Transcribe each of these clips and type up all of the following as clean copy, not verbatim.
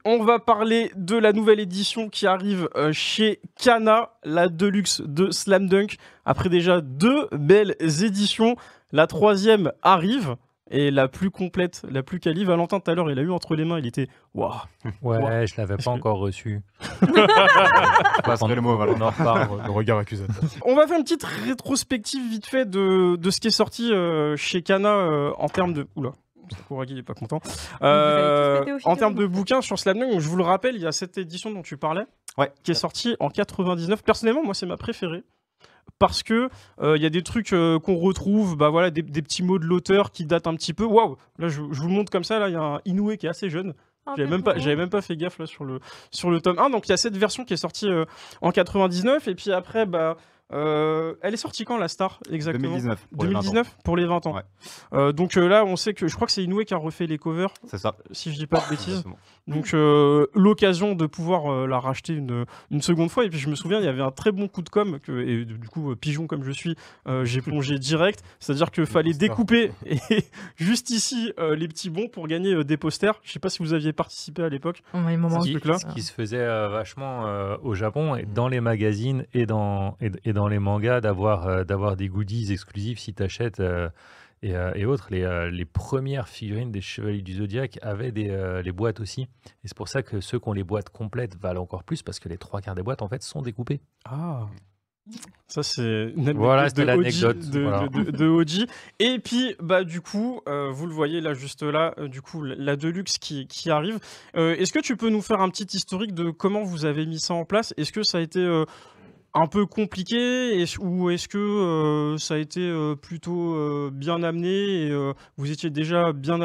On va parler de la nouvelle édition qui arrive chez Kana, la Deluxe de Slam Dunk. Après déjà 2 belles éditions, la 3e arrive. Et la plus complète, la plus quali. Valentin, tout à l'heure, il a eu entre les mains, il était waouh. Ouais, je l'avais pas encore reçu. Je passerai le mot, On en reparle. le regard accusateur. On va faire une petite rétrospective vite fait de ce qui est sorti chez Kana en termes de. Oula. Kuragi, il est pas content. En termes de bouquins sur Slam Dunk, je vous le rappelle, il y a cette édition dont tu parlais, qui est sortie en 99. Personnellement, moi, c'est ma préférée. Parce que y a des trucs qu'on retrouve, bah voilà, des petits mots de l'auteur qui datent un petit peu. Waouh, là je vous le montre comme ça, là il y a un Inoue qui est assez jeune. J'avais même pas fait gaffe là sur le tome 1. Donc il y a cette version qui est sortie en 99 et puis après elle est sortie quand la Star exactement 2019 pour les 20 ans. Ouais. Donc là on sait que je crois que c'est Inoue qui a refait les covers. C'est ça. Si je dis pas de bêtises. Exactement. Donc l'occasion de pouvoir la racheter une seconde fois. Et puis je me souviens, il y avait un très bon coup de com et du coup pigeon comme je suis, j'ai plongé direct. C'est-à-dire qu'il fallait découper et juste ici les petits bons pour gagner des posters. Je sais pas si vous aviez participé à l'époque. Ce qui se faisait vachement au Japon et dans les magazines et dans les mangas d'avoir des goodies exclusifs si tu achètes et autres. Les premières figurines des Chevaliers du Zodiaque avaient les boîtes aussi. Et c'est pour ça que ceux qui ont les boîtes complètes valent encore plus parce que les 3/4 des boîtes en fait sont découpées. Ah. Ça c'est une voilà, c'était l'anecdote de Oji. Et puis bah du coup vous le voyez là juste là du coup la Deluxe qui arrive. Est-ce que tu peux nous faire un petit historique de comment vous avez mis ça en place? Est-ce que ça a été un peu compliqué ou est-ce que ça a été plutôt bien amené et vous étiez déjà bien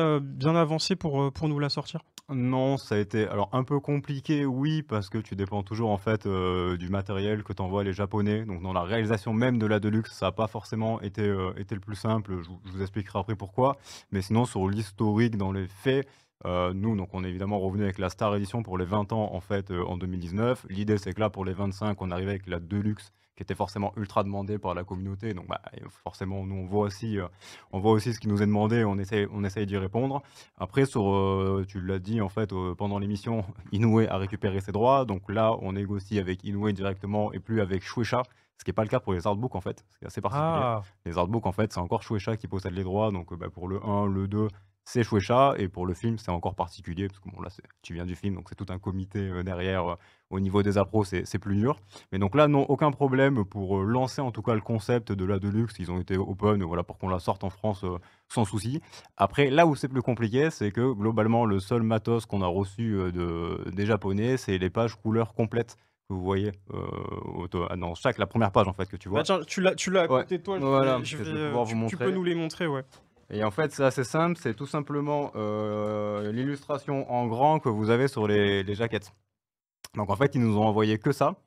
avancé pour nous la sortir? Non, ça a été alors un peu compliqué, oui, parce que tu dépends toujours en fait du matériel que t'envoient les Japonais. Donc dans la réalisation même de la Deluxe, ça n'a pas forcément été le plus simple. Je vous expliquerai après pourquoi. Mais sinon, sur l'historique, dans les faits, nous, donc on est évidemment revenu avec la Star Edition pour les 20 ans en fait en 2019. L'idée, c'est que là, pour les 25, on arrivait avec la Deluxe qui était forcément ultra demandée par la communauté. Donc bah, forcément, nous, on voit aussi ce qui nous est demandé, on essaye d'y répondre. Après, tu l'as dit, en fait, pendant l'émission, Inoue a récupéré ses droits. Donc là, on négocie avec Inoue directement et plus avec Shueisha. Ce qui n'est pas le cas pour les artbooks, en fait. C'est assez particulier. Les artbooks, en fait, c'est encore Shueisha qui possède les droits. Donc pour le 1, le 2, c'est Shueisha. Et pour le film, c'est encore particulier. Parce que bon, là, tu viens du film, donc c'est tout un comité derrière. Au niveau des appros, c'est plus dur. Mais donc là, non, aucun problème pour lancer en tout cas le concept de la Deluxe. Ils ont été open voilà, pour qu'on la sorte en France sans souci. Après, là où c'est plus compliqué, c'est que globalement, le seul matos qu'on a reçu des Japonais, c'est les pages couleurs complètes que vous voyez dans la première page en fait que tu vois. Bah tiens, tu l'as à côté de toi. Voilà, je vais pouvoir vous montrer. Tu peux nous les montrer, ouais. Et en fait, c'est assez simple, c'est tout simplement l'illustration en grand que vous avez sur les jaquettes. Donc en fait, ils nous ont envoyé que ça,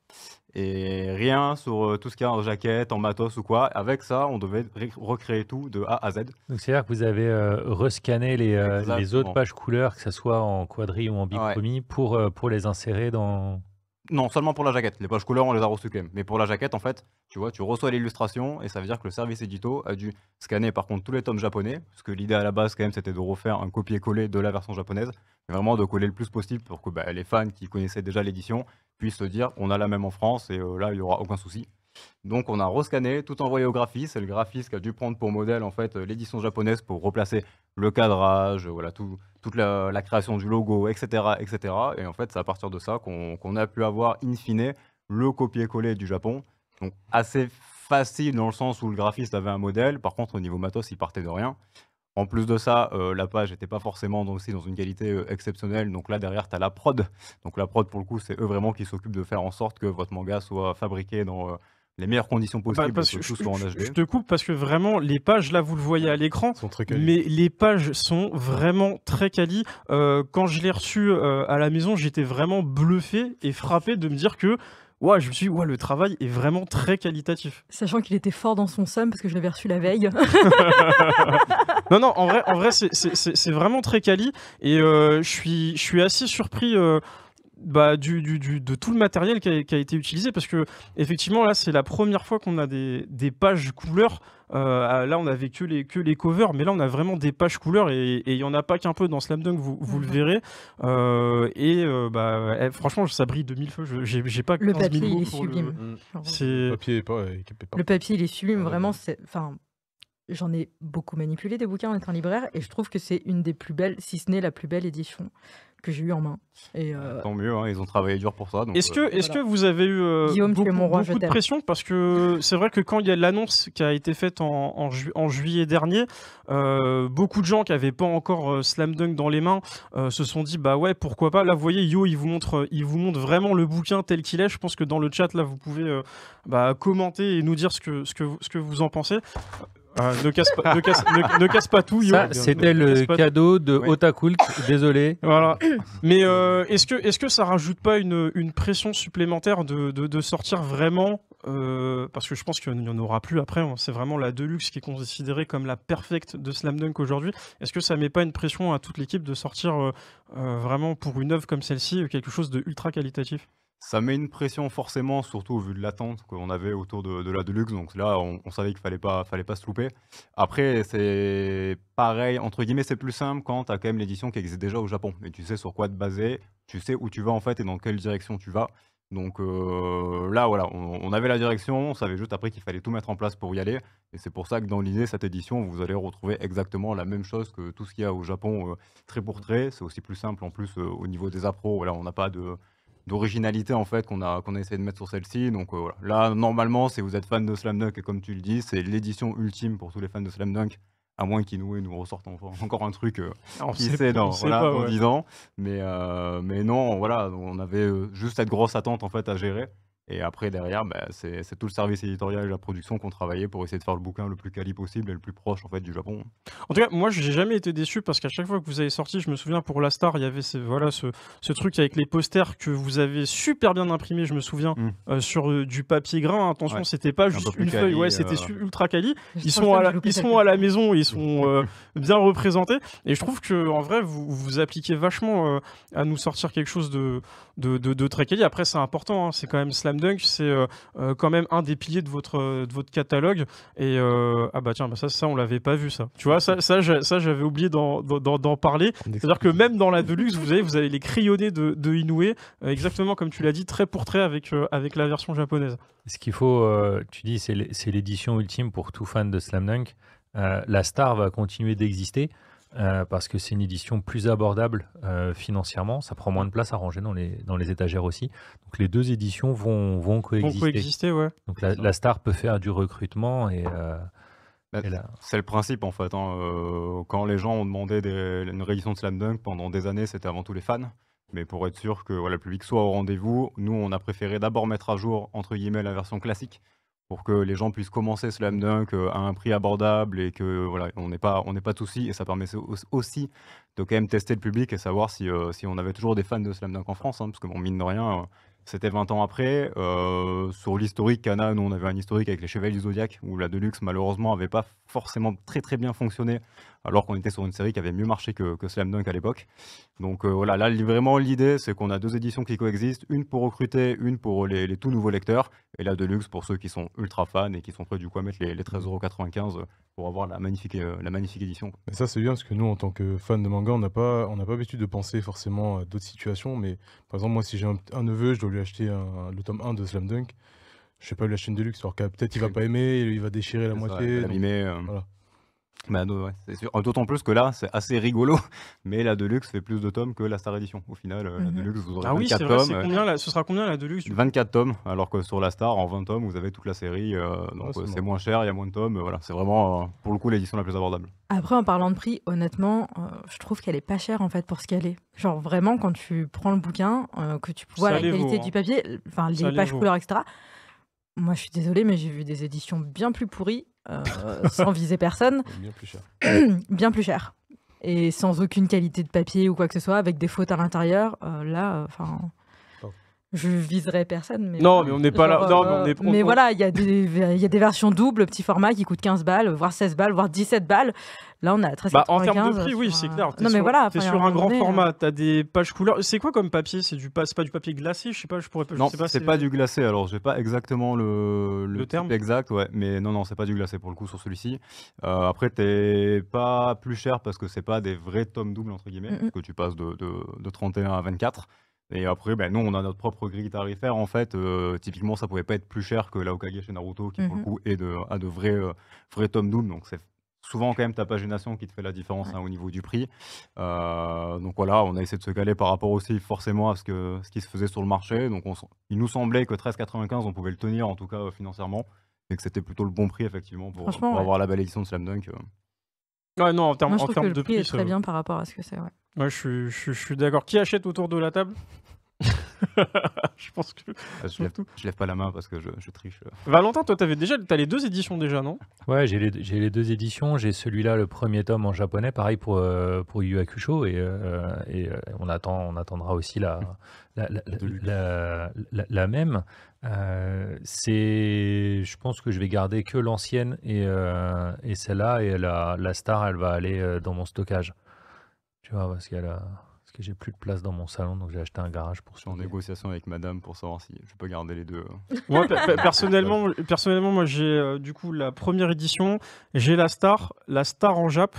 et rien sur tout ce qu'il y a en jaquette, en matos ou quoi. Avec ça, on devait recréer tout de A à Z. Donc c'est-à-dire que vous avez rescanné les autres pages couleurs, que ce soit en quadrille ou en bichromie, pour les insérer dans... Non, seulement pour la jaquette. Les pages couleurs, on les a reçues quand même. Mais pour la jaquette, en fait, tu vois, tu reçois l'illustration et ça veut dire que le service édito a dû scanner par contre tous les tomes japonais, parce que l'idée à la base, quand même, c'était de refaire un copier-coller de la version japonaise, mais vraiment de coller le plus possible pour que les fans qui connaissaient déjà l'édition puissent se dire on a la même en France et là, il n'y aura aucun souci. Donc on a rescanné, tout envoyé au graphiste. C'est le graphiste qui a dû prendre pour modèle en fait l'édition japonaise pour replacer le cadrage, voilà, toute la création du logo, etc., etc. Et en fait, c'est à partir de ça qu'on a pu avoir in fine le copier-coller du Japon. Donc assez facile dans le sens où le graphiste avait un modèle. Par contre, au niveau matos, il partait de rien. En plus de ça, la page n'était pas forcément aussi dans une qualité exceptionnelle. Donc là, derrière, tu as la prod. Donc la prod, pour le coup, c'est eux vraiment qui s'occupent de faire en sorte que votre manga soit fabriqué dans les meilleures conditions possibles, parce que que tout soit en HD. Je te coupe parce que vraiment, les pages, là, vous le voyez à l'écran, très quali. Mais les pages sont vraiment très quali. Quand je l'ai reçu à la maison, j'étais vraiment bluffé et frappé de me dire que je me suis dit, le travail est vraiment très qualitatif. Sachant qu'il était fort dans son somme parce que je l'avais reçu la veille. Non, en vrai c'est vraiment très quali. Et je suis assez surpris de tout le matériel qui a été utilisé, parce que effectivement là c'est la première fois qu'on a des pages couleurs. Là on avait que les covers, mais là on a vraiment des pages couleurs, et il y en a pas qu'un peu dans Slam Dunk, vous le verrez. Franchement ça brille de mille feux. J'ai pas 15 000 papier mots il est pour sublime. Le papier est pas. Le papier il est sublime, Ouais. vraiment. Enfin, j'en ai beaucoup manipulé des bouquins en étant libraire, et je trouve que c'est une des plus belles, si ce n'est la plus belle édition que j'ai eue en main. Et Tant mieux, hein, ils ont travaillé dur pour ça. donc, Est-ce que voilà. vous avez eu Guillaume, tu es mon roi, je beaucoup de t'aime. pression? Parce que c'est vrai que quand il y a l'annonce qui a été faite en juillet dernier, beaucoup de gens qui n'avaient pas encore Slam Dunk dans les mains se sont dit bah ouais, pourquoi pas. Là vous voyez, Yo il vous montre vraiment le bouquin tel qu'il est. Je pense que dans le chat là vous pouvez commenter et nous dire ce que vous en pensez. Ne casse pas tout, Yo. Ça, c'était le cadeau de Oui. Otakult, désolé. Voilà. Mais est-ce que ça rajoute pas une pression supplémentaire de sortir vraiment parce que je pense qu'il n'y en aura plus après, hein. C'est vraiment la Deluxe qui est considérée comme la perfecte de Slam Dunk aujourd'hui. Est-ce que ça met pas une pression à toute l'équipe de sortir vraiment pour une œuvre comme celle-ci quelque chose de ultra qualitatif? Ça met une pression forcément, surtout au vu de l'attente qu'on avait autour de la Deluxe. Donc là, on savait qu'il fallait pas se louper. Après, c'est pareil, entre guillemets, c'est plus simple quand tu as quand même l'édition qui existe déjà au Japon. Et tu sais sur quoi te baser, tu sais où tu vas en fait et dans quelle direction tu vas. Donc là, voilà, on avait la direction, on savait juste après qu'il fallait tout mettre en place pour y aller. Et c'est pour ça que dans l'idée, cette édition, vous allez retrouver exactement la même chose que tout ce qu'il y a au Japon, trait pour trait. C'est aussi plus simple en plus au niveau des appros. Voilà, on n'a pas d'originalité en fait qu'on a essayé de mettre sur celle-ci. Donc voilà. Là, normalement, si vous êtes fan de Slam Dunk, et comme tu le dis, c'est l'édition ultime pour tous les fans de Slam Dunk, à moins qu'Inoue nous ressortent encore un truc qui sait dans 10 ans. Mais non, voilà, on avait juste cette grosse attente en fait à gérer. Et après, derrière, c'est tout le service éditorial et la production qu'on travaillait pour essayer de faire le bouquin le plus quali possible et le plus proche en fait du Japon. En tout cas, moi, j'ai jamais été déçu parce qu'à chaque fois que vous avez sorti, je me souviens pour la Star, il y avait ce truc avec les posters que vous avez super bien imprimé, je me souviens, sur du papier grain. Attention, Ouais. c'était pas juste une feuille, ouais, c'était ultra quali. Ils sont à la maison, ils sont bien représentés. Et je trouve que en vrai, vous appliquez vachement à nous sortir quelque chose de très quali. Après, c'est important, hein, c'est quand même Slam Dunk, c'est quand même un des piliers de votre catalogue. Et ça on l'avait pas vu, ça. Tu vois, ça j'avais oublié d'en parler. C'est-à-dire que même dans la Deluxe, vous avez les crayonnés de Inoue, exactement comme tu l'as dit, trait pour trait avec la version japonaise. Ce qu'il faut, tu dis, c'est l'édition ultime pour tout fan de Slam Dunk. La Star va continuer d'exister. Parce que c'est une édition plus abordable financièrement, ça prend moins de place à ranger dans les étagères aussi. Donc les deux éditions vont coexister. Ouais. Donc la Star peut faire du recrutement et c'est le principe en fait. Quand les gens ont demandé une réédition de Slam Dunk pendant des années, c'était avant tout les fans. Mais pour être sûr que le public soit au rendez-vous, nous on a préféré d'abord mettre à jour entre guillemets la version classique, pour que les gens puissent commencer Slam Dunk à un prix abordable et que voilà, on n'est pas de soucis, et ça permet aussi de quand même tester le public et savoir si on avait toujours des fans de Slam Dunk en France, hein, parce que bon, mine de rien, c'était 20 ans après. Sur l'historique Kana, nous on avait un historique avec les Chevaliers du Zodiac où la Deluxe malheureusement avait pas forcément très très bien fonctionné, alors qu'on était sur une série qui avait mieux marché que Slam Dunk à l'époque. Donc voilà, là vraiment l'idée c'est qu'on a deux éditions qui coexistent, une pour recruter, une pour les tout nouveaux lecteurs, et la Deluxe pour ceux qui sont ultra fans et qui sont prêts du coup à mettre les 13,95 € pour avoir la magnifique édition. Mais ça c'est bien parce que nous en tant que fans de manga, on n'a pas l'habitude de penser forcément à d'autres situations, mais par exemple moi si j'ai un neveu, je dois lui acheter le tome 1 de Slam Dunk, je sais pas lui acheter une Deluxe, alors que peut-être il va pas aimer, il va déchirer la moitié. Voilà. Ouais, c'est sûr. D'autant plus que là, c'est assez rigolo, mais la Deluxe fait plus de tomes que la Star Edition. Au final, la Deluxe, vous aurez 24 tomes. Ce sera combien la Deluxe 24 tomes, alors que sur la Star, en 20 tomes, vous avez toute la série. Donc c'est moins cher, il y a moins de tomes. Voilà, c'est vraiment, pour le coup, l'édition la plus abordable. Après, en parlant de prix, honnêtement, je trouve qu'elle est pas chère en fait pour ce qu'elle est. Genre vraiment, quand tu prends le bouquin, que tu vois la qualité du papier, enfin les pages couleurs, etc. Moi, je suis désolée, mais j'ai vu des éditions bien plus pourries, sans viser personne. Bien plus cher. Bien plus cher. Et sans aucune qualité de papier ou quoi que ce soit, avec des fautes à l'intérieur. Je viserai personne. Mais non, mais on n'est pas là. Non, mais voilà, il y a des versions doubles, petit format qui coûtent 15 balles, voire 16 balles, voire 17 balles. Là, on a 13,95. En termes de prix, oui, c'est clair. Non, mais voilà. T'es sur un grand format, t'as des pages couleurs. C'est quoi comme papier? C'est pas du papier glacé? Je sais pas, Non, c'est pas du glacé. Alors, j'ai pas exactement le terme exact, ouais. Mais non, c'est pas du glacé pour le coup sur celui-ci. Après, t'es pas plus cher parce que c'est pas des vrais tomes doubles, entre guillemets, parce que tu passes de 31 à 24. Et après, nous, on a notre propre grille tarifaire. En fait, typiquement, ça pouvait pas être plus cher que l'Aokage chez Naruto, qui pour le coup a de vrais tomes doubles. Donc, c'est souvent quand même ta pagination qui te fait la différence au niveau du prix. Donc voilà, on a essayé de se caler par rapport aussi forcément à ce qui se faisait sur le marché. Donc il nous semblait que 13,95 on pouvait le tenir en tout cas financièrement et que c'était plutôt le bon prix effectivement pour avoir la belle édition de Slam Dunk. Ouais, non, en termes de prix, le prix est très bien par rapport à ce que c'est. Ouais, je suis d'accord. Qui achète autour de la table? Je pense que je lève pas la main parce que je triche. Valentin, toi, t'as les 2 éditions déjà, non? Ouais, j'ai les 2 éditions. J'ai celui-là, le premier tome en japonais, pareil pour Yu Hakusho, et on attendra aussi la même. Je pense que je vais garder que l'ancienne et celle-là, et la Star, elle va aller dans mon stockage. Tu vois, parce que j'ai plus de place dans mon salon, donc j'ai acheté un garage pour ça. Je suis en négociation avec madame pour savoir si je peux garder les 2. Moi, personnellement, moi j'ai du coup la première édition, j'ai la Star en Jap.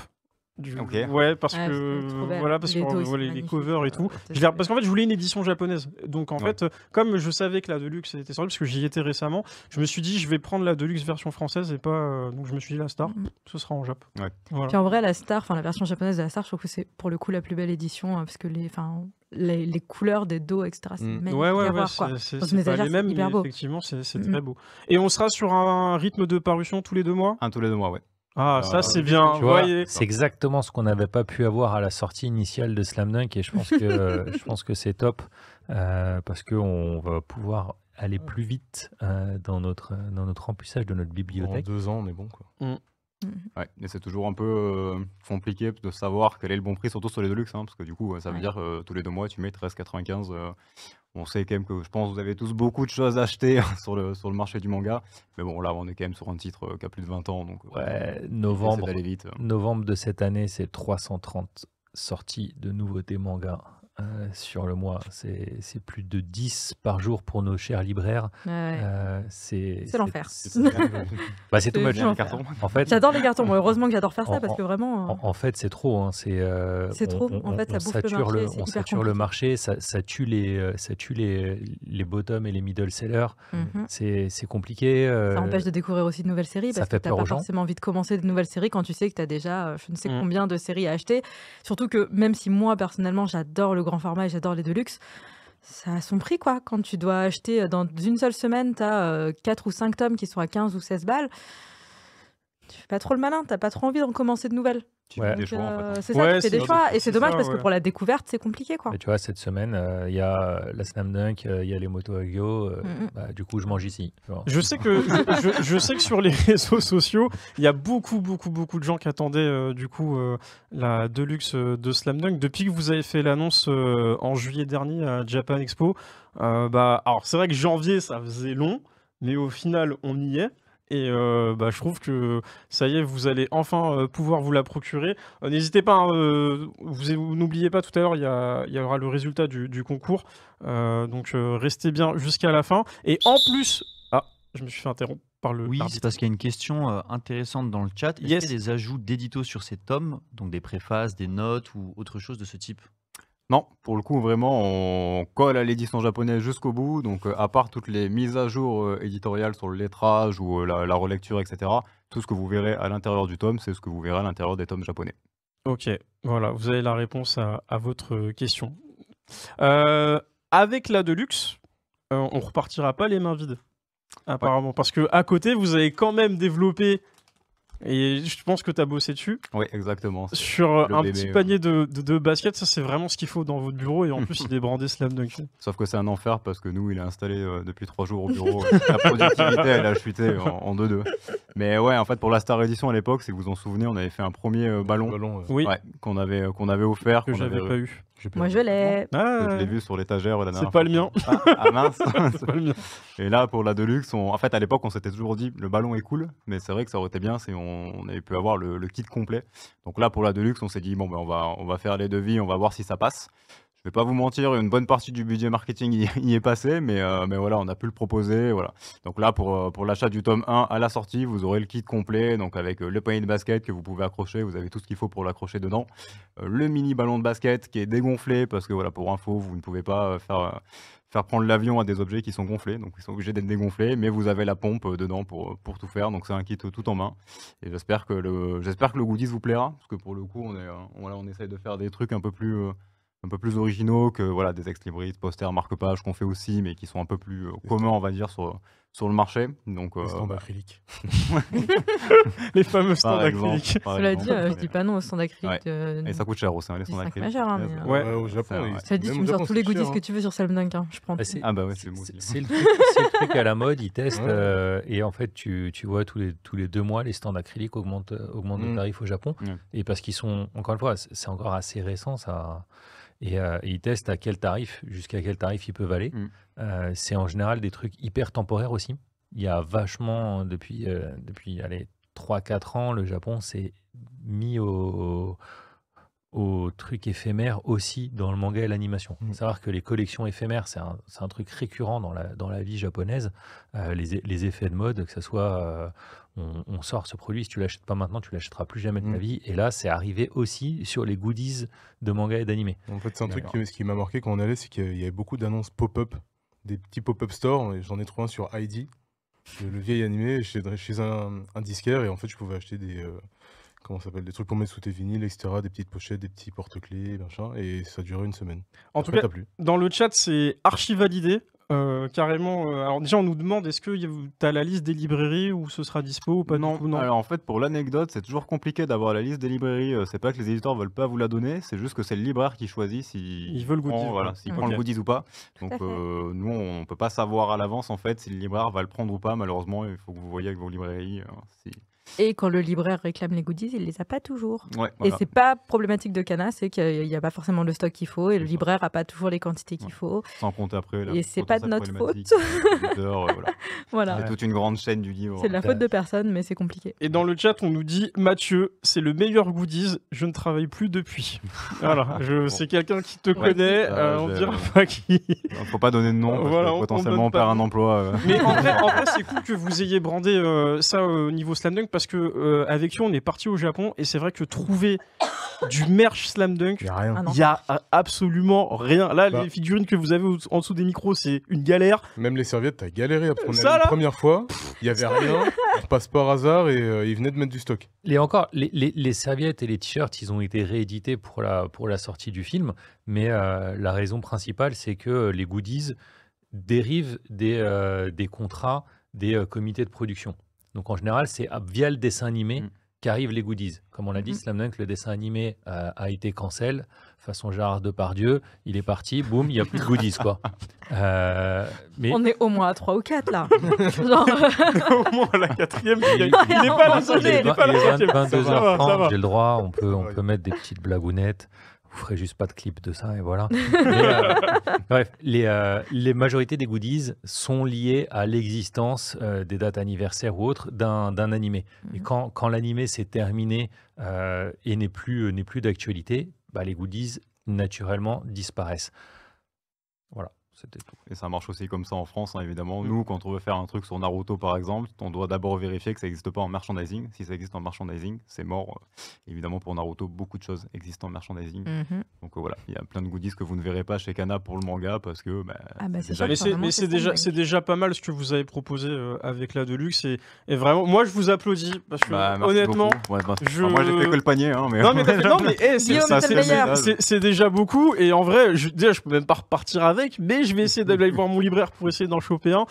Ouais, parce que les covers et tout. Parce qu'en fait, je voulais une édition japonaise. Donc en fait, comme je savais que la Deluxe était sortie, parce que j'y étais récemment, je me suis dit, je vais prendre la Deluxe version française et pas. Donc je me suis dit, la Star, ce sera en Jap. Ouais. Voilà. Puis en vrai, la Star, la version japonaise de la Star, je trouve que c'est pour le coup la plus belle édition, parce que les couleurs des dos, etc., c'est magnifique à voir. C'est pas les mêmes, mais effectivement, c'est très beau. Et on sera sur un rythme de parution tous les 2 mois? Tous les 2 mois, ouais. Ah, ça c'est bien. C'est exactement ce qu'on n'avait pas pu avoir à la sortie initiale de Slam Dunk, et je pense que c'est top parce qu'on va pouvoir aller plus vite dans notre remplissage de notre bibliothèque. En 2 ans, on est bon, quoi. Ouais, mais c'est toujours un peu compliqué de savoir quel est le bon prix, surtout sur les Deluxe, parce que du coup, ça veut dire tous les 2 mois, tu mets 13,95. On sait quand même que je pense que vous avez tous beaucoup de choses à acheter sur le marché du manga. Mais bon, là, on est quand même sur un titre qui a plus de 20 ans. Donc, novembre de cette année, c'est 330 sorties de nouveautés manga sur le mois. C'est plus de 10 par jour pour nos chers libraires. C'est l'enfer. C'est tout much. En fait, j'adore les cartons. Heureusement que j'adore faire ça parce que vraiment. En fait, c'est trop. C'est trop. En fait, ça bouffe le marché. On sature le marché. Ça tue les bottom et les middle sellers. C'est compliqué. Ça empêche de découvrir aussi de nouvelles séries parce que tu n'as pas forcément envie de commencer de nouvelles séries quand tu sais que tu as déjà je ne sais combien de séries à acheter. Surtout que même si moi, personnellement, j'adore le grand format et j'adore les Deluxe, ça a son prix, quoi. Quand tu dois acheter dans une seule semaine, tu as 4 ou 5 tomes qui sont à 15 ou 16 balles. Tu fais pas trop le malin, t'as pas trop envie d'en commencer de nouvelles. Tu fais des choix, en fait. C'est ça, tu fais des choix. Et c'est dommage parce que pour la découverte, c'est compliqué, quoi. Mais tu vois, cette semaine, il y a la Slam Dunk, il y a les Moto Hagyo. Du coup, je mange ici. Je sais que sur les réseaux sociaux, il y a beaucoup de gens qui attendaient du coup la Deluxe de Slam Dunk. Depuis que vous avez fait l'annonce en juillet dernier à Japan Expo, alors c'est vrai que janvier, ça faisait long, mais au final, on y est. Et je trouve que ça y est, vous allez enfin pouvoir vous la procurer. N'hésitez pas, vous n'oubliez pas, tout à l'heure, il y aura le résultat du concours. Donc restez bien jusqu'à la fin. Et en plus... Ah, je me suis fait interrompre par le... Oui, c'est parce qu'il y a une question intéressante dans le chat. Est-ce qu'il y a des ajouts d'éditos sur ces tomes, donc des préfaces, des notes ou autre chose de ce type ? Non, pour le coup, vraiment, on colle à l'édition japonaise jusqu'au bout. Donc, à part toutes les mises à jour éditoriales sur le lettrage ou la relecture, etc., tout ce que vous verrez à l'intérieur du tome, c'est ce que vous verrez à l'intérieur des tomes japonais. Ok, voilà, vous avez la réponse à votre question. Avec la Deluxe, on repartira pas les mains vides, apparemment. Parce qu'à côté, vous avez quand même développé... Et je pense que tu as bossé dessus. Oui, exactement. Sur un petit panier de basket, ça c'est vraiment ce qu'il faut dans votre bureau. Et en plus, il est brandé Slam Dunk. Sauf que c'est un enfer parce que nous, il est installé depuis 3 jours au bureau. La productivité, elle a chuté en 2-2. Mais ouais, en fait, pour la Star Edition à l'époque, si vous vous en souvenez, on avait fait un premier ballon oui. qu'on avait offert. Que j'avais pas eu. Moi, je l'ai. Je l'ai vu sur l'étagère la dernière C'est pas le mien. Mince. C'est pas le mien. Et là, pour la Deluxe, en fait, à l'époque, on s'était toujours dit le ballon est cool, mais c'est vrai que ça aurait été bien si on avait pu avoir le kit complet. Donc là, pour la Deluxe, on s'est dit bon, ben, on va faire les devis, on va voir si ça passe. Je vais pas vous mentir, une bonne partie du budget marketing y est passé, mais voilà, on a pu le proposer. Voilà. Donc là, pour l'achat du tome 1 à la sortie, vous aurez le kit complet, donc avec le panier de basket que vous pouvez accrocher, vous avez tout ce qu'il faut pour l'accrocher dedans. Le mini ballon de basket qui est dégonflé, parce que voilà, pour info, vous ne pouvez pas faire prendre l'avion à des objets qui sont gonflés, donc ils sont obligés d'être dégonflés, mais vous avez la pompe dedans pour tout faire, donc c'est un kit tout en main. Et j'espère que le goodies vous plaira, parce que pour le coup, on essaye de faire des trucs un peu plus originaux que voilà, des ex-libris, posters, marque-pages qu'on fait aussi, mais qui sont un peu plus communs, on va dire, sur le marché. Donc, les stands acryliques. Les fameux stands acryliques. Cela dit, je dis pas non aux stands acryliques. Et ça coûte cher aussi, les stands acryliques. Ouais, au Japon. Ça dit, tu me sors tous les goodies que tu veux sur Slam Dunk. Je prends tout. Ah bah ouais, c'est bon. C'est le truc à la mode, ils testent et en fait tu vois tous les 2 mois les stands acryliques augmentent de tarif au Japon et parce qu'ils sont, encore une fois, c'est encore assez récent ça. Et ils testent jusqu'à quel tarif ils peuvent aller. C'est en général des trucs hyper temporaires aussi. Il y a vachement, depuis 3-4 ans, le Japon s'est mis au truc éphémère aussi dans le manga et l'animation. Il faut savoir que les collections éphémères, c'est un truc récurrent dans la vie japonaise. Les effets de mode, que ce soit... on sort ce produit, si tu l'achètes pas maintenant, tu l'achèteras plus jamais de ta vie. Et là, c'est arrivé aussi sur les goodies de manga et d'animé. En fait, c'est un truc qui m'a marqué quand on allait, c'est qu'il y avait beaucoup d'annonces pop-up, des petits pop-up stores. J'en ai trouvé un sur ID, le vieil animé, chez un disquaire. Et en fait, je pouvais acheter des trucs pour mettre sous tes vinyles, etc. Des petites pochettes, des petits porte-clés, machin. Et ça durait une semaine. En tout cas, dans le chat, c'est archi validé. Carrément. Alors déjà, on nous demande est-ce que tu as la liste des librairies où ce sera dispo ou pas? Non. Alors en fait, pour l'anecdote, c'est toujours compliqué d'avoir la liste des librairies. C'est pas que les éditeurs veulent pas vous la donner, c'est juste que c'est le libraire qui choisit s'il veut le goodies, prend le goodies ou pas. Donc nous, on peut pas savoir à l'avance en fait si le libraire va le prendre ou pas. Malheureusement, il faut que vous voyez avec vos librairies Et quand le libraire réclame les goodies, il les a pas toujours. Ouais, voilà. Et c'est pas problématique de Kana, c'est qu'il n'y a pas forcément le stock qu'il faut et le libraire a pas toujours les quantités qu'il faut. Sans compter après. Et c'est pas de notre faute. Voilà. C'est toute une grande chaîne du livre. C'est de la faute de personne, mais c'est compliqué. Et dans le chat, on nous dit Mathieu, c'est le meilleur goodies. Je ne travaille plus depuis. Voilà, c'est quelqu'un qui te connaît. On dira pas qui. Faut pas donner de nom. Voilà, potentiellement on perd un emploi. Mais en vrai, c'est cool que vous ayez brandé ça au niveau Slam Dunk. Parce que avec lui, on est parti au Japon et c'est vrai que trouver du merch Slam Dunk, il y a absolument rien. Là, les figurines que vous avez en dessous des micros, c'est une galère. Même les serviettes, t'as galéré à prendre la première fois. Il y avait rien. On passe par hasard et ils venaient de mettre du stock. Et encore, les serviettes et les t-shirts, ils ont été réédités pour la sortie du film, mais la raison principale, c'est que les goodies dérivent des contrats des comités de production. Donc en général, c'est via le dessin animé qu'arrivent les goodies. Comme on l'a dit, Slam Dunk, le dessin animé a été cancel, façon Gérard Depardieu, il est parti, boum, il n'y a plus de goodies, quoi. Mais... On est au moins à 3 ou 4, là. Au moins à la 4e, il n'est pas là. Il est 22h30, j'ai le droit, on peut mettre des petites blagounettes. Vous ferez juste pas de clip de ça et voilà. Bref, les majorités des goodies sont liées à l'existence des dates anniversaires ou autres d'un animé. Et quand l'animé s'est terminé et n'est plus d'actualité, les goodies naturellement disparaissent. Voilà. C'était tout. Et ça marche aussi comme ça en France, évidemment. Nous, quand on veut faire un truc sur Naruto, par exemple, on doit d'abord vérifier que ça n'existe pas en merchandising. Si ça existe en merchandising, c'est mort. Évidemment, pour Naruto, beaucoup de choses existent en merchandising. Donc voilà, il y a plein de goodies que vous ne verrez pas chez Kana pour le manga parce que... c'est déjà pas mal ce que vous avez proposé avec la Deluxe. Et vraiment, moi, je vous applaudis parce que honnêtement... moi, j'ai fait que le panier. Mais... Non, mais c'est déjà beaucoup. Et en vrai, je peux même pas repartir avec, mais je vais essayer d'aller voir mon libraire pour essayer d'en choper un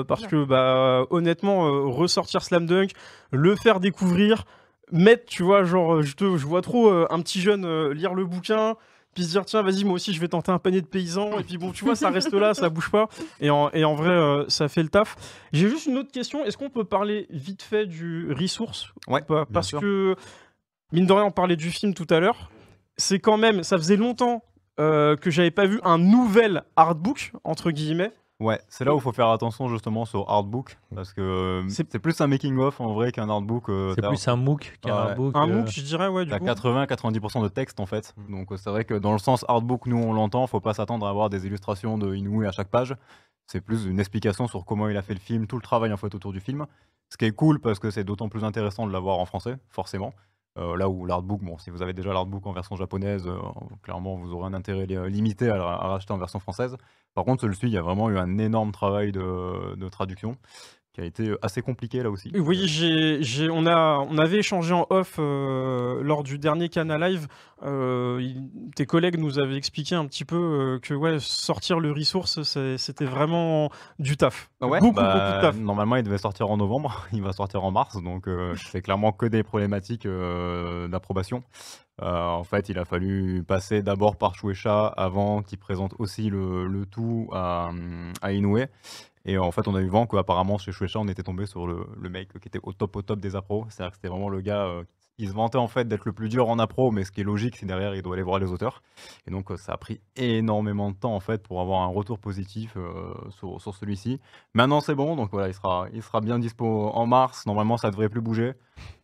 parce que honnêtement ressortir Slam Dunk, le faire découvrir, mettre, tu vois, genre je vois trop un petit jeune lire le bouquin puis se dire tiens vas-y moi aussi je vais tenter un panier de paysans et puis bon tu vois ça reste là, ça bouge pas et en vrai ça fait le taf. J'ai juste une autre question, est-ce qu'on peut parler vite fait du resource ou pas, parce que mine de rien on parlait du film tout à l'heure, c'est quand même, ça faisait longtemps que j'avais pas vu un nouvel artbook, entre guillemets. Ouais, c'est là où il faut faire attention justement sur artbook, parce que c'est plus un making-of en vrai qu'un artbook. C'est plus un MOOC qu'un artbook. Un MOOC, je dirais, ouais, du coup. T'as 80-90% de texte en fait. Donc c'est vrai que dans le sens artbook, nous on l'entend, faut pas s'attendre à avoir des illustrations de Inoue à chaque page. C'est plus une explication sur comment il a fait le film, tout le travail en fait autour du film. Ce qui est cool parce que c'est d'autant plus intéressant de l'avoir en français, forcément. Là où l'artbook, bon, si vous avez déjà l'artbook en version japonaise, clairement vous aurez un intérêt limité à racheter en version française. Par contre, celui-ci, il y a vraiment eu un énorme travail de traduction qui a été assez compliqué là aussi. Oui, on avait échangé en off lors du dernier Kana Live. Tes collègues nous avaient expliqué un petit peu que ouais, sortir le resource, c'était vraiment du taf. Ouais, beaucoup de taf. Normalement, il devait sortir en novembre, il va sortir en mars, donc c'est clairement que des problématiques d'approbation. En fait, il a fallu passer d'abord par Shueisha avant qu'il présente aussi le tout à Inoue. Et en fait, on a eu vent qu'apparemment, chez Shueisha, on était tombé sur le mec qui était au top des appros. C'est-à-dire que c'était vraiment le gars qui se vantait en fait d'être le plus dur en appro, mais ce qui est logique, c'est derrière, il doit aller voir les auteurs. Et donc, ça a pris énormément de temps en fait pour avoir un retour positif sur celui-ci. Maintenant, c'est bon, donc voilà, il sera bien dispo en mars. Normalement, ça devrait plus bouger.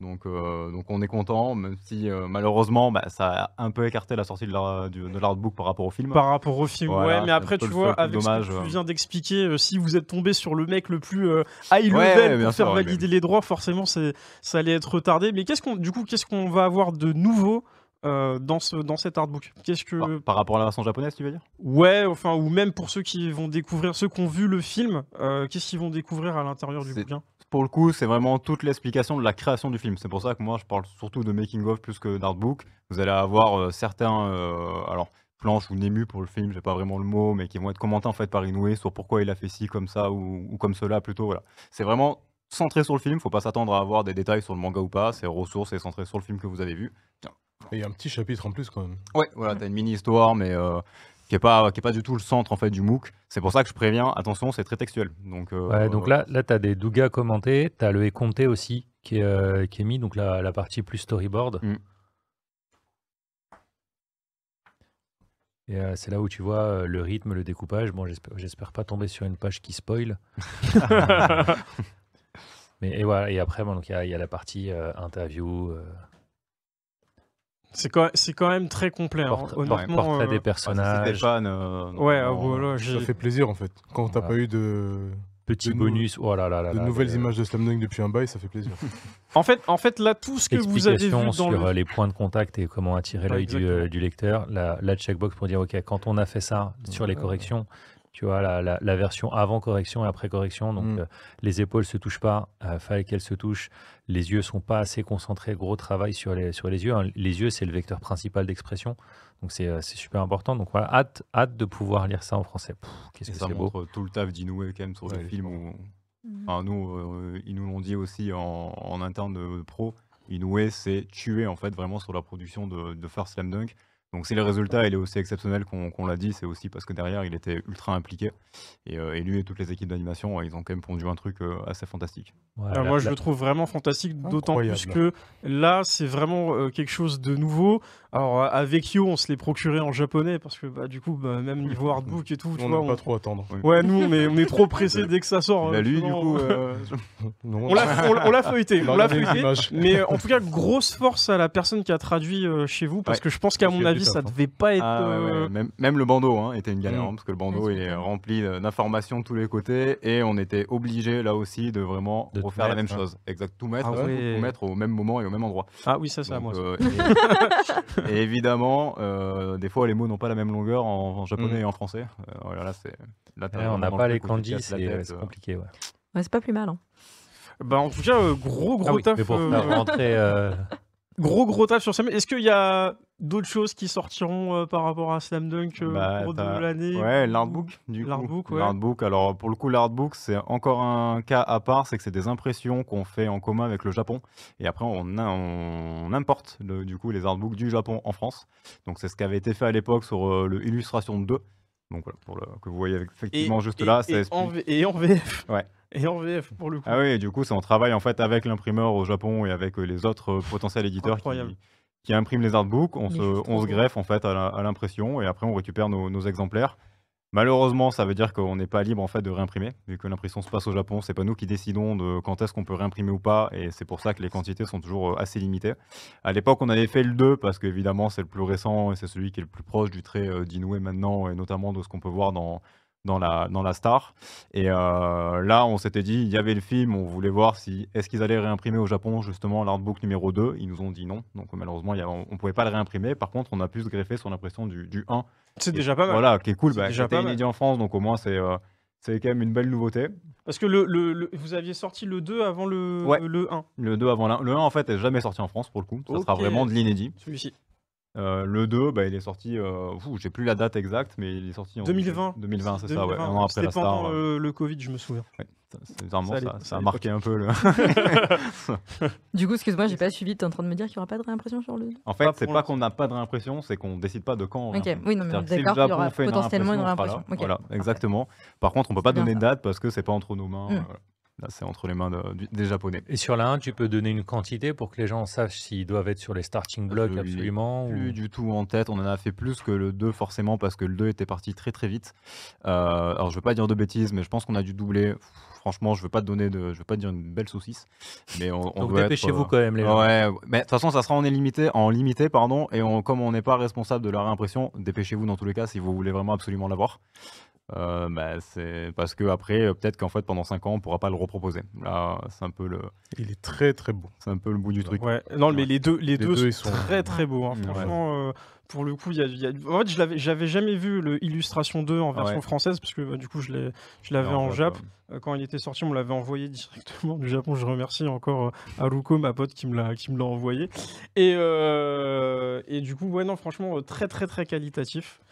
Donc on est content, même si malheureusement ça a un peu écarté la sortie de l'artbook par rapport au film. Par rapport au film, voilà, ouais, mais après tu vois, avec ce que tu viens d'expliquer, si vous êtes tombé sur le mec le plus high level pour faire valider les droits, forcément ça allait être retardé. Mais qu'est-ce qu'on va avoir de nouveau dans cet artbook? Par rapport à la version japonaise, tu veux dire? Ouais, enfin, ou même pour ceux qui vont découvrir, ceux qui ont vu le film, qu'est-ce qu'ils vont découvrir à l'intérieur du bouquin? Pour le coup, c'est vraiment toute l'explication de la création du film. C'est pour ça que moi, je parle surtout de making-of plus que d'artbook. Vous allez avoir certains planches ou némus pour le film, j'ai pas vraiment le mot, mais qui vont être commentés en fait par Inoue sur pourquoi il a fait ci comme ça ou comme cela plutôt. Voilà. C'est vraiment centré sur le film. Faut pas s'attendre à avoir des détails sur le manga ou pas. C'est ressources et centré sur le film que vous avez vu. Et il y a un petit chapitre en plus quand même. Ouais, voilà, t'as une mini-histoire, mais qui est pas du tout le centre en fait du MOOC. C'est pour ça que je préviens, attention, c'est très textuel. Donc là tu as des dougas commentés, tu as le Econte aussi qui est mis, donc la partie plus storyboard. Et c'est là où tu vois le rythme, le découpage. Bon, j'espère pas tomber sur une page qui spoil. Et voilà, et après bon, donc il y a la partie interview. C'est quand même très complet, honnêtement. Portrait des personnages. Voilà, ça fait plaisir en fait. Quand t'as pas eu de petits bonus, de nouvelles images de Slam Dunk depuis un bail, ça fait plaisir. En fait, là, tout ce que vous avez vu dans sur les points de contact et comment attirer l'œil du lecteur, la checkbox pour dire ok, quand on a fait ça sur les corrections. Tu vois, la version avant correction et après correction. Donc, les épaules se touchent pas. Fallait qu'elles se touchent. Les yeux sont pas assez concentrés. Gros travail sur les yeux. Hein. Les yeux, c'est le vecteur principal d'expression. Donc, c'est super important. Donc, voilà, hâte de pouvoir lire ça en français. Qu'est-ce que c'est beau. Ça montre tout le taf d'Inoue quand même sur le film. Enfin, nous, ils nous l'ont dit aussi en interne de pro. Inoue s'est tué en fait vraiment sur la production de First Slam Dunk. Donc si le résultat il est aussi exceptionnel qu'on l'a dit, c'est aussi parce que derrière il était ultra impliqué. Et lui et toutes les équipes d'animation, ils ont quand même pondu un truc assez fantastique. Ouais, moi je le trouve vraiment fantastique, d'autant plus que là c'est vraiment quelque chose de nouveau. Alors avec Yo on se l'est procuré en japonais parce que du coup même niveau artbook et tout, on ne peut pas trop attendre. Ouais, nous on est trop pressé dès que ça sort. Bah, lui du coup, on l'a feuilleté, mais en tout cas grosse force à la personne qui a traduit chez vous parce que je pense qu'à mon avis ça devait pas être. Même le bandeau était une galère parce que le bandeau il est rempli d'informations de tous les côtés et on était obligé là aussi de vraiment refaire la même chose, tout mettre au même moment et au même endroit. Ah oui, ça moi. Et évidemment, des fois les mots n'ont pas la même longueur en japonais et en français. On n'a pas les kanji, c'est compliqué. Ouais, c'est pas plus mal. En tout cas, gros taf. Mais pour faire rentrer. Gros taf sur Slam Dunk. Est-ce qu'il y a d'autres choses qui sortiront par rapport à Slam Dunk pour de l'année? Ouais, l'artbook. L'artbook, alors pour le coup, l'artbook, c'est encore un cas à part, c'est que c'est des impressions qu'on fait en commun avec le Japon. Et après, on importe du coup les artbooks du Japon en France. Donc c'est ce qui avait été fait à l'époque sur le Illustration 2. Donc voilà, que vous voyez effectivement là. Et en VF. Ouais. Et en VF pour le coup. Ah oui, du coup, on travaille en fait avec l'imprimeur au Japon et avec les autres potentiels éditeurs qui imprime les artbooks, on se greffe en fait à l'impression et après on récupère nos exemplaires. Malheureusement, ça veut dire qu'on n'est pas libre en fait de réimprimer, vu que l'impression se passe au Japon. C'est pas nous qui décidons de quand est-ce qu'on peut réimprimer ou pas, et c'est pour ça que les quantités sont toujours assez limitées. À l'époque, on avait fait le 2 parce qu'évidemment c'est le plus récent et c'est celui qui est le plus proche du trait d'Inoue maintenant, et notamment de ce qu'on peut voir dans la Star. Et là, on s'était dit, il y avait le film, on voulait voir si est-ce qu'ils allaient réimprimer au Japon justement l'artbook numéro 2. Ils nous ont dit non, donc malheureusement, on pouvait pas le réimprimer. Par contre, on a pu se greffer sur l'impression du 1. C'est déjà pas mal. Voilà, qui est cool. C'était inédit en France, donc au moins c'est quand même une belle nouveauté. Parce que vous aviez sorti le 2 avant le 1. Le 2 avant le 1, en fait, n'est jamais sorti en France pour le coup. Ça sera vraiment de l'inédit. Celui-ci. Le 2, il est sorti, j'ai plus la date exacte, mais il est sorti en 2020. 2020, c'est ça, ouais, un an après la Star. C'était pendant le Covid, je me souviens. Ouais, ça a marqué un peu le. Du coup, excuse-moi, j'ai pas suivi, t'es en train de me dire qu'il n'y aura pas de réimpression sur le 2 ? En fait, c'est pas qu'on n'a pas de réimpression, c'est qu'on décide pas de quand. Ok, oui, non, mais d'accord, il y aura potentiellement une réimpression. Voilà, exactement. Par contre, on peut pas donner de date parce que c'est pas entre nos mains. Là, c'est entre les mains des Japonais. Et sur la 1, tu peux donner une quantité pour que les gens sachent s'ils doivent être sur les starting blocks absolument plus du tout en tête. On en a fait plus que le 2 forcément parce que le 2 était parti très très vite. Alors, je veux pas dire de bêtises, mais je pense qu'on a dû doubler. Franchement, je veux pas te dire une belle saucisse, mais donc dépêchez-vous quand même les gens. Ouais, mais de toute façon, ça sera en limité, pardon. Et comme on n'est pas responsable de la réimpression, dépêchez-vous dans tous les cas si vous voulez vraiment absolument l'avoir. C'est parce que après peut-être qu'en fait pendant 5 ans on pourra pas le reproposer. Là c'est un peu il est très très beau. C'est un peu le bout du truc. Ouais. Non mais les deux sont très très beaux hein. Franchement pour le coup en fait j'avais jamais vu le Illustration 2 en version française parce que du coup je l'avais en Jap. Quand il était sorti on me l'avait envoyé directement du Japon. Je remercie encore Haruko, ma pote, qui me l'a envoyé et du coup non franchement très très très qualitatif.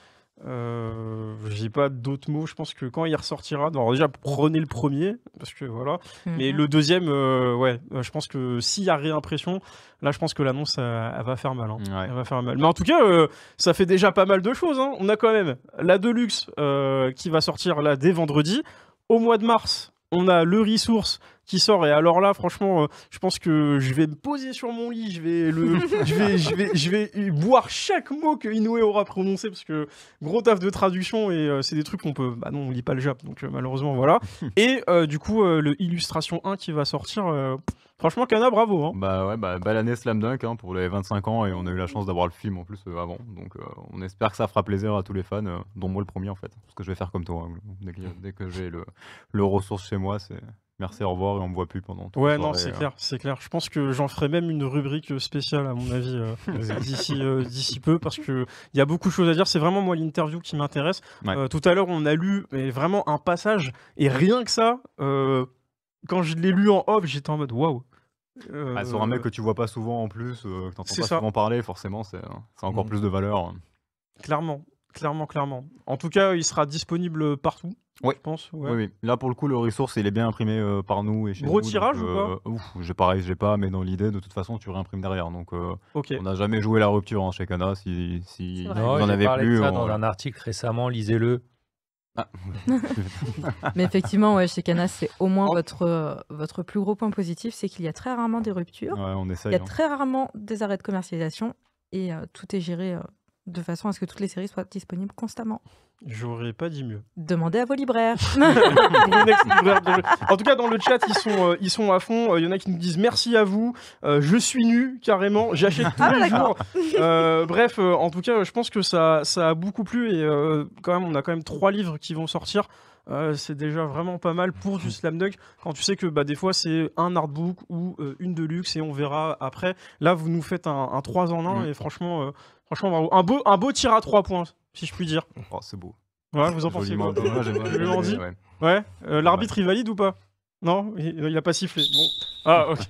J'ai pas d'autres mots. Je pense que quand il ressortira, déjà prenez le premier parce que voilà. Mais le deuxième, je pense que s'il y a réimpression, là, je pense que l'annonce elle va faire mal. Elle va faire mal. Mais en tout cas, ça fait déjà pas mal de choses. Hein. On a quand même la Deluxe qui va sortir là dès vendredi. Au mois de mars, on a le Resource qui sort, et alors là franchement je pense que je vais me poser sur mon lit, je vais boire chaque mot que Inoue aura prononcé parce que gros taf de traduction et c'est des trucs qu'on peut on lit pas le Jap donc malheureusement voilà. Et du coup le Illustration 1 qui va sortir, franchement Kana, bravo hein. Belle année Slam Dunk pour les 25 ans et on a eu la chance d'avoir le film en plus avant, donc on espère que ça fera plaisir à tous les fans, dont moi le premier en fait, parce que je vais faire comme toi hein. Dès que j'ai le ressource chez moi, c'est merci, au revoir, et on me voit plus pendant toute la soirée. Non, c'est clair. Je pense que j'en ferai même une rubrique spéciale, à mon avis, d'ici peu, parce qu'il y a beaucoup de choses à dire. C'est vraiment, moi, l'interview qui m'intéresse. Tout à l'heure, on a lu vraiment un passage, et rien que ça, quand je l'ai lu en off, j'étais en mode waouh. Sur un mec que tu vois pas souvent en plus, que t'entends pas souvent parler, forcément, c'est encore plus de valeur. Clairement. En tout cas, il sera disponible partout. Ouais. Je pense. Oui. Là, pour le coup, le Resource, il est bien imprimé par nous et chez Gros nous. Tirage ou pas j'ai pas, mais dans l'idée, de toute façon, tu réimprimes derrière. Donc, on n'a jamais joué la rupture chez Kana. Si vous en avez plus. Dans un article récemment, lisez-le. Mais effectivement, chez Kana, c'est au moins votre plus gros point positif, c'est qu'il y a très rarement des ruptures. On essaye. Il y a très rarement des arrêts de commercialisation et tout est géré de façon à ce que toutes les séries soient disponibles constamment. J'aurais pas dit mieux. Demandez à vos libraires. En tout cas, dans le chat, ils sont à fond. Il y en a qui nous disent merci à vous. Je suis nu, carrément. J'achète tous les jours. Bref, en tout cas, je pense que ça a beaucoup plu. Et on a quand même 3 livres qui vont sortir. C'est déjà vraiment pas mal pour du Slam Dunk. Quand tu sais que des fois, c'est un artbook ou une deluxe et on verra après. Là, vous nous faites un 3 en 1 et franchement, bravo. Un beau tir à 3 points, si je puis dire. Oh, c'est beau. Ouais, vous en pensez quoi? Ouais. L'arbitre, il valide ou pas? Non, il a pas sifflé. Bon. Ah, ok.